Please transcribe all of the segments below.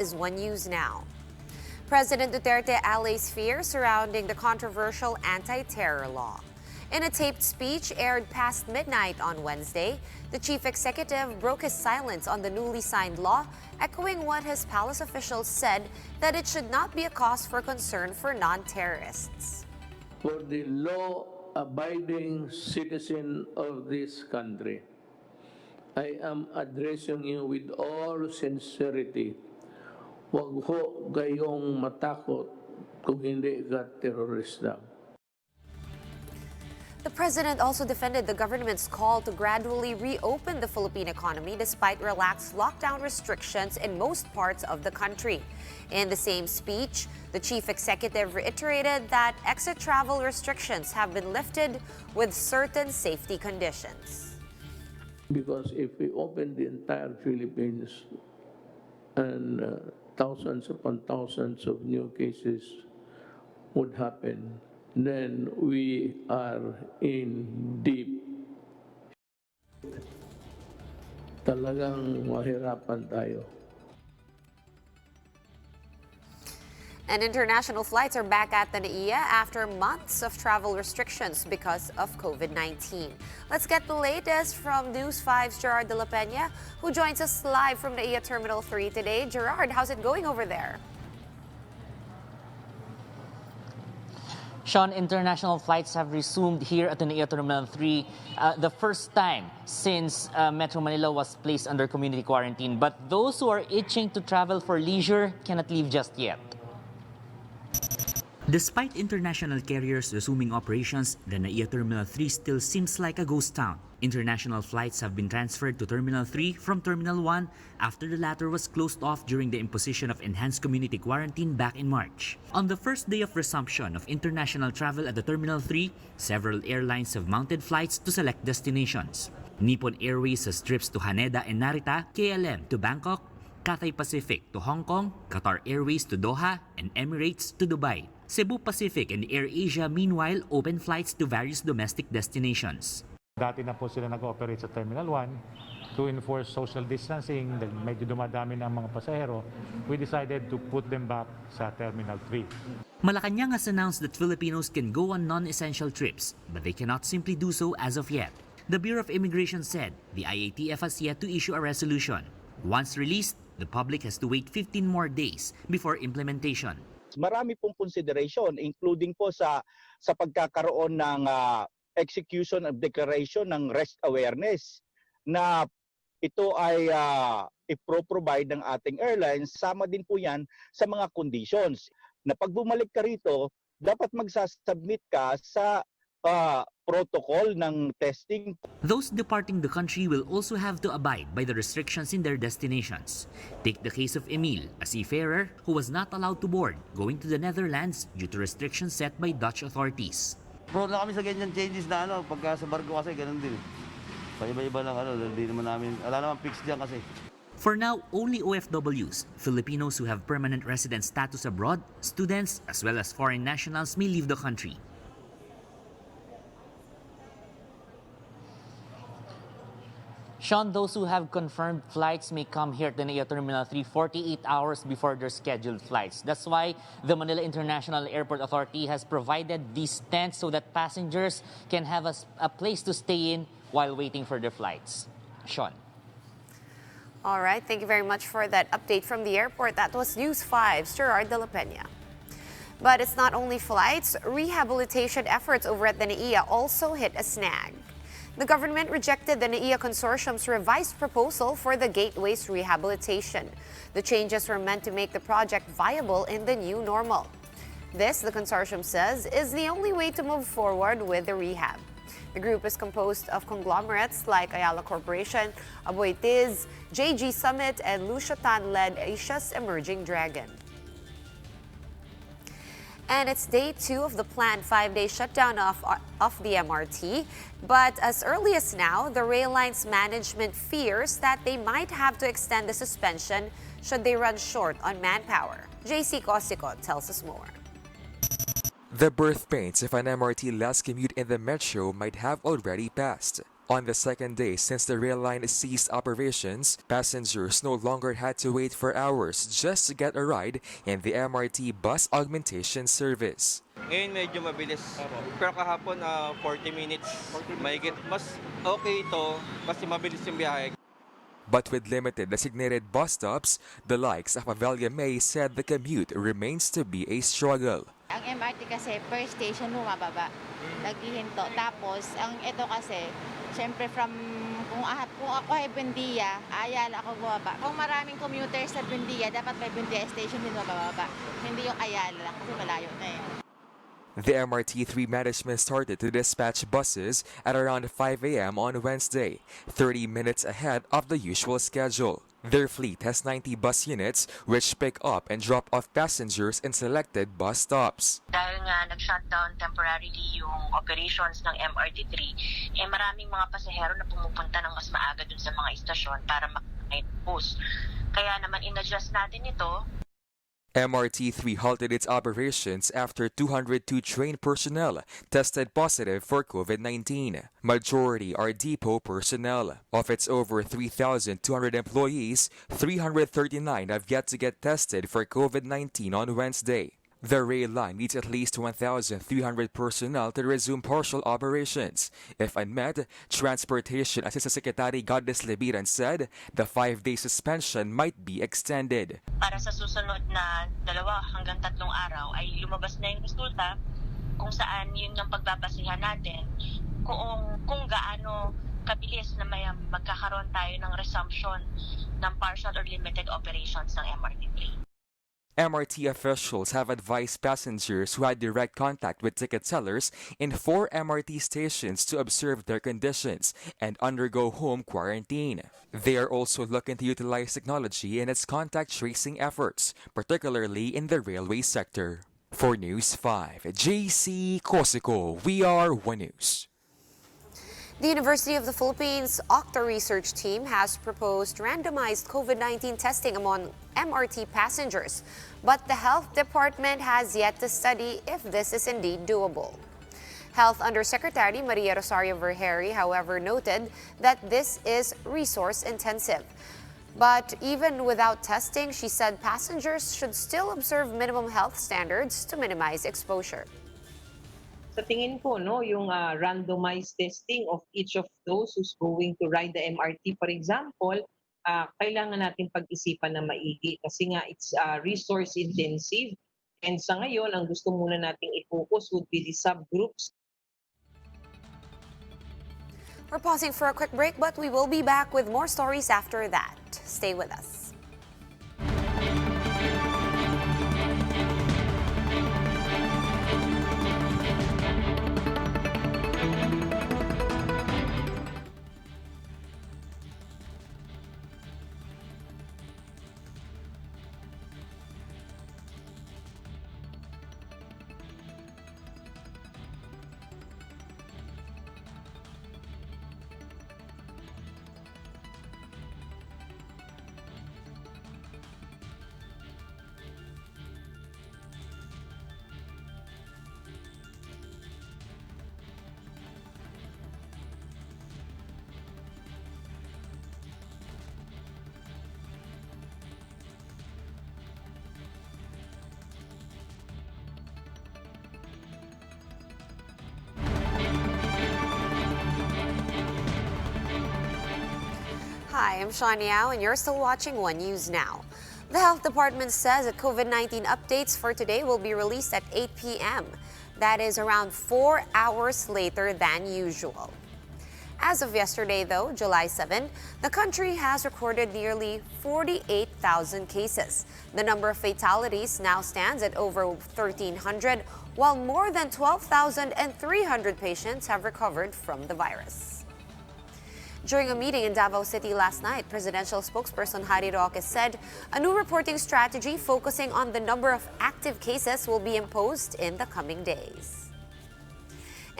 is One News Now. President Duterte allays fear surrounding the controversial anti-terror law. In a taped speech aired past midnight on Wednesday, the chief executive broke his silence on the newly signed law, echoing what his palace officials said that it should not be a cause for concern for non-terrorists. For the law-abiding citizen of this country, I am addressing you with all sincerity. Huwag ho kayong matakot kung hindi ka terorista. The president also defended the government's call to gradually reopen the Philippine economy despite relaxed lockdown restrictions in most parts of the country. In the same speech, the chief executive reiterated that exit travel restrictions have been lifted with certain safety conditions. Because if we open the entire Philippines and thousands upon thousands of new cases would happen, then we are in deep. Talagang mahirapan tayo. And international flights are back at the NAIA after months of travel restrictions because of COVID-19. Let's get the latest from News 5's Gerard de la Peña, who joins us live from NAIA Terminal 3 today. Gerard, how's it going over there? Sean, international flights have resumed here at the NAIA Terminal 3, the first time since Metro Manila was placed under community quarantine. But those who are itching to travel for leisure cannot leave just yet. Despite international carriers resuming operations, the NAIA Terminal 3 still seems like a ghost town. International flights have been transferred to Terminal 3 from Terminal 1 after the latter was closed off during the imposition of enhanced community quarantine back in March. On the first day of resumption of international travel at the Terminal 3, several airlines have mounted flights to select destinations. Nippon Airways has trips to Haneda and Narita, KLM to Bangkok, Cathay Pacific to Hong Kong, Qatar Airways to Doha, and Emirates to Dubai. Cebu Pacific and AirAsia meanwhile open flights to various domestic destinations. Dati na po sila nag-operate sa Terminal 1 to enforce social distancing, medyo dumadami na ang mga pasahero. We decided to put them back sa Terminal 3. Malacanang has announced that Filipinos can go on non-essential trips, but they cannot simply do so as of yet. The Bureau of Immigration said the IATF has yet to issue a resolution. Once released, the public has to wait 15 more days before implementation. Marami pong consideration, including po sa pagkakaroon ng execution of declaration ng rest awareness na ito ay ipro-provide ng ating airlines. Sama din po yan sa mga conditions na pag bumalik ka rito, dapat magsasubmit ka sa protocol ng testing. Those departing the country will also have to abide by the restrictions in their destinations. Take the case of Emil, a seafarer who was not allowed to board going to the Netherlands due to restrictions set by Dutch authorities. Pro na kami sa ganyan changes na pagka sa barko kasi ganun din. Paiba-iba lang hindi naman namin, wala naman fixed dyan kasi. For now, only OFWs, Filipinos who have permanent resident status abroad, students, as well as foreign nationals may leave the country. Sean, those who have confirmed flights may come here at the NAIA Terminal 3 48 hours before their scheduled flights. That's why the Manila International Airport Authority has provided these tents so that passengers can have a place to stay in while waiting for their flights. Sean. All right, thank you very much for that update from the airport. That was News 5's Gerard de la Peña. But it's not only flights. Rehabilitation efforts over at the NAIA also hit a snag. The government rejected the NAIA consortium's revised proposal for the gateways rehabilitation. The changes were meant to make the project viable in the new normal. This, the consortium says, is the only way to move forward with the rehab. The group is composed of conglomerates like Ayala Corporation, Aboitiz, JG Summit, and Lucio Tan-led Asia's Emerging Dragon. And it's day 2 of the planned 5-day shutdown of the MRT. But as early as now, the rail line's management fears that they might have to extend the suspension should they run short on manpower. JC Cosico tells us more. The birth pains of an MRT-less commute in the metro might have already passed. On the second day since the rail line ceased operations, passengers no longer had to wait for hours just to get a ride in the MRT bus augmentation service. Ngayon medyo mabilis. Pero kahapon 40 minutes. Mahigit. Mas okay ito kasi mabilis yung biyahe. But with limited designated bus stops, the likes of Avelia May said the commute remains to be a struggle. Ang MRT kasi per station bumababa, naghihinto. Tapos, ito kasi, syempre kung ako ay Buendia, Ayala ako bumaba. Kung maraming commuters sa Buendia, dapat may Buendia station din mababa. Hindi yung Ayala kasi malayo na eh. The MRT3 management started to dispatch buses at around 5 a.m. on Wednesday, 30 minutes ahead of the usual schedule. Their fleet has 90 bus units which pick up and drop off passengers in selected bus stops. Dahil nga nag-shutdown temporarily yung operations ng MRT3, maraming mga pasahero na pumupunta ng mas maaga dun sa mga istasyon para makakait bus. Kaya naman in-adjust natin ito. MRT3 halted its operations after 202 train personnel tested positive for COVID-19. Majority are depot personnel. Of its over 3,200 employees, 339 have yet to get tested for COVID-19 on Wednesday. The rail line needs at least 1,300 personnel to resume partial operations. If unmet, Transportation Assistant Secretary God't Lebiran said the 5-day suspension might be extended. Para sa susunod na 2 hanggang 3 araw ay lumabas na yung resulta kung saan yun ang pagbabasihan natin kung gaano kabilis na magkakaroon tayo ng resumption ng partial or limited operations ng MRT3. MRT officials have advised passengers who had direct contact with ticket sellers in 4 MRT stations to observe their conditions and undergo home quarantine. They are also looking to utilize technology in its contact tracing efforts, particularly in the railway sector. For News 5, JC Cosico, we are One News. The University of the Philippines Octa research team has proposed randomized COVID-19 testing among MRT passengers, but the health department has yet to study if this is indeed doable. Health Undersecretary Maria Rosario Vergeri, however, noted that this is resource-intensive. But even without testing, she said passengers should still observe minimum health standards to minimize exposure. Sa tingin ko, yung randomized testing of each of those who's going to ride the MRT, for example, kailangan natin pag-isipan na maigi kasi nga it's resource intensive. And sa ngayon, ang gusto muna nating i-focus would be the subgroups. We're pausing for a quick break, but we will be back with more stories after that. Stay with us. Hi, I'm Sean Yao, and you're still watching One News Now. The Health Department says that COVID-19 updates for today will be released at 8 p.m. That is around 4 hours later than usual. As of yesterday, though, July 7, the country has recorded nearly 48,000 cases. The number of fatalities now stands at over 1,300, while more than 12,300 patients have recovered from the virus. During a meeting in Davao City last night, presidential spokesperson Harry Roque said a new reporting strategy focusing on the number of active cases will be imposed in the coming days.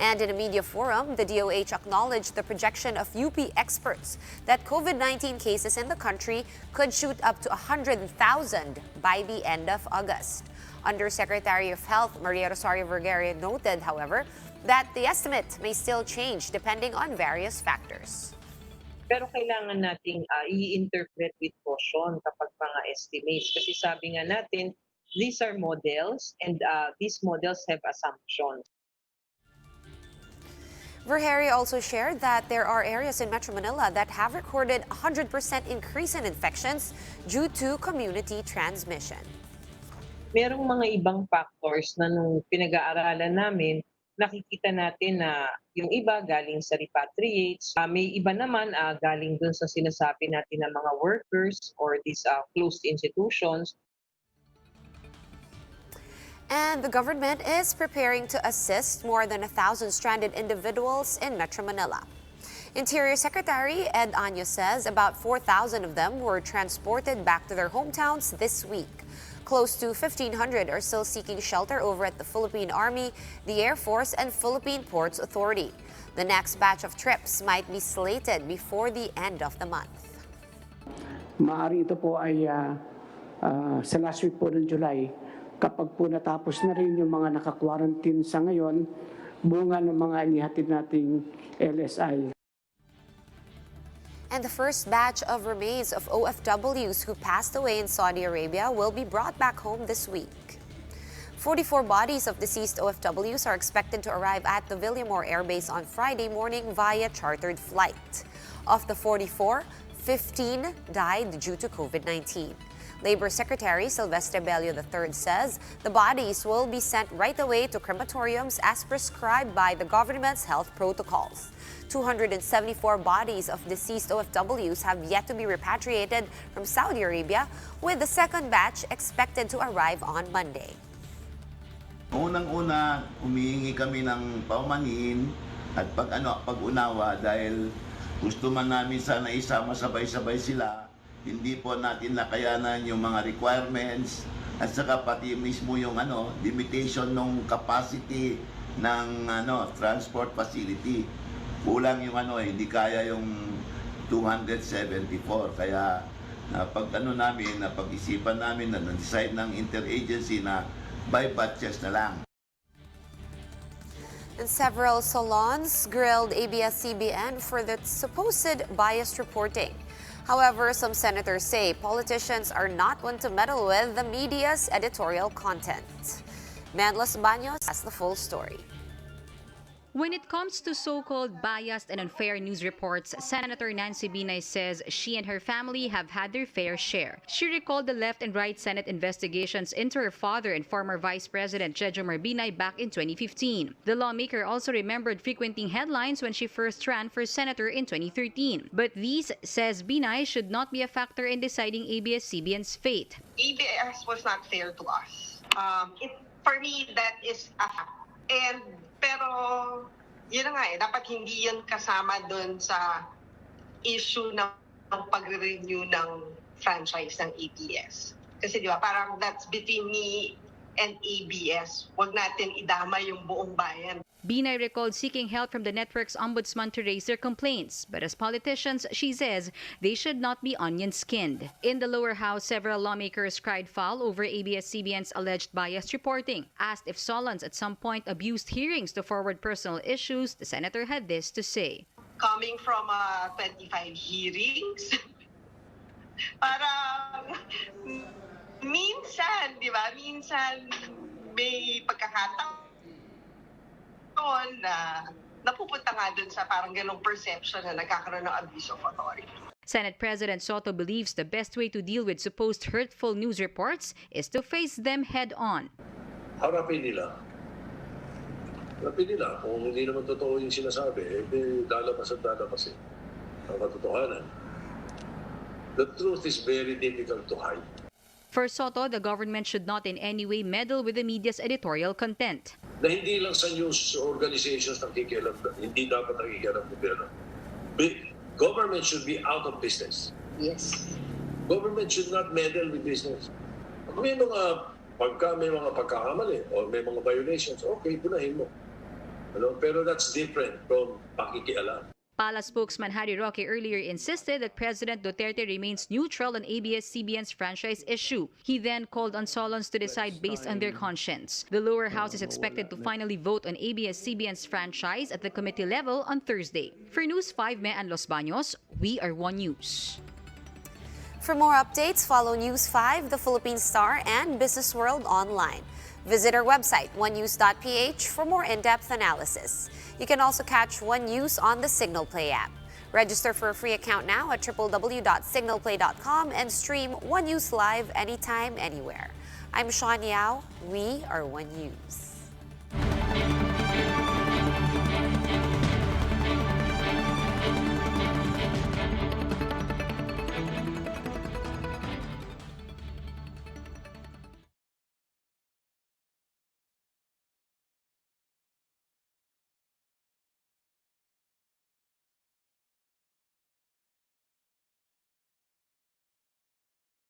And in a media forum, the DOH acknowledged the projection of UP experts that COVID-19 cases in the country could shoot up to 100,000 by the end of August. Undersecretary of Health Maria Rosario Vergere noted, however, that the estimate may still change depending on various factors. Pero kailangan nating i-interpret with caution kapag mga estimates. Kasi sabi nga natin, these are models and these models have assumptions. Vergere also shared that there are areas in Metro Manila that have recorded 100% increase in infections due to community transmission. Merong mga ibang factors na nung pinag-aaralan namin, nakikita natin na yung iba galing sa repatriates, may iba naman galing dun sa sinasabi natin ng mga workers or these closed institutions. And the government is preparing to assist more than 1,000 stranded individuals in Metro Manila. Interior Secretary Ed Año says about 4,000 of them were transported back to their hometowns this week. Close to 1,500 are still seeking shelter over at the Philippine Army, the Air Force, and Philippine Ports Authority. The next batch of trips might be slated before the end of the month. Maaari ito po ay sa last week po ng July. Kapag po natapos na rin yung mga naka-quarantine sa ngayon, bunga ng mga inihatid nating LSI. And the first batch of remains of OFWs who passed away in Saudi Arabia will be brought back home this week. 44 bodies of deceased OFWs are expected to arrive at the Villamor Air Base on Friday morning via chartered flight. Of the 44, 15 died due to COVID-19. Labor Secretary Silvestre Bello III says the bodies will be sent right away to crematoriums as prescribed by the government's health protocols. 274 bodies of deceased OFWs have yet to be repatriated from Saudi Arabia, with the second batch expected to arrive on Monday. Unang-una, humihingi kami ng paumanhin at pag-unawa dahil gusto man namin sana isama sabay-sabay sila. Hindi po natin nakayanan yung mga requirements at saka pati mismo yung limitation ng capacity ng transport facility. Kulang yung hindi kaya yung 274. Kaya napag-isipan namin na decide ng interagency na by batches na lang. And several salons grilled ABS-CBN for the supposed biased reporting. However, some senators say politicians are not one to meddle with the media's editorial content. Manlos Baños has the full story. When it comes to so-called biased and unfair news reports, Senator Nancy Binay says she and her family have had their fair share. She recalled the left and right Senate investigations into her father and former Vice President Jejomar Binay back in 2015. The lawmaker also remembered frequenting headlines when she first ran for senator in 2013. But these, says Binay, should not be a factor in deciding ABS-CBN's fate. ABS was not fair to us. For me, that is a fact. Pero, yun na nga dapat hindi yun kasama doon sa issue ng pagre-renew ng franchise ng ABS. Kasi di ba, parang that's between me and ABS. Huwag natin idama yung buong bayan. Binay recalled seeking help from the network's ombudsman to raise their complaints. But as politicians, she says, they should not be onion-skinned. In the lower house, several lawmakers cried foul over ABS-CBN's alleged biased reporting. Asked if Solons at some point abused hearings to forward personal issues, the senator had this to say. Coming from 25 hearings, parang minsan, di ba? Minsan may pagkakataon na napupunta nga dun sa parang ganong perception na nagkakaroon ng abuse of authority. Senate President Soto believes the best way to deal with supposed hurtful news reports is to face them head-on. Harapin nila. Harapin nila. Kung hindi naman totoo yung sinasabi, lalabas ang katotohanan. The truth is very difficult to hide. For Soto, the government should not in any way meddle with the media's editorial content. Na hindi lang sa news organizations nakikialam, hindi dapat nakikialam ng gobyerno. Government should be out of business. Yes. Government should not meddle with business. Pagka may mga pagkakamali o may mga violations, okay, punahin mo. Pero that's different from pakikialam. Pala spokesman Harry Roque earlier insisted that President Duterte remains neutral on ABS-CBN's franchise issue. He then called on Solons to decide based on their conscience. The lower house is expected to finally vote on ABS-CBN's franchise at the committee level on Thursday. For News 5, Mean Los Baños, we are One News. For more updates, follow News 5, The Philippine Star, and Business World online. Visit our website, onenews.ph, for more in-depth analysis. You can also catch One News on the Signal Play app. Register for a free account now at www.signalplay.com and stream One News live anytime, anywhere. I'm Sean Yao. We are One News.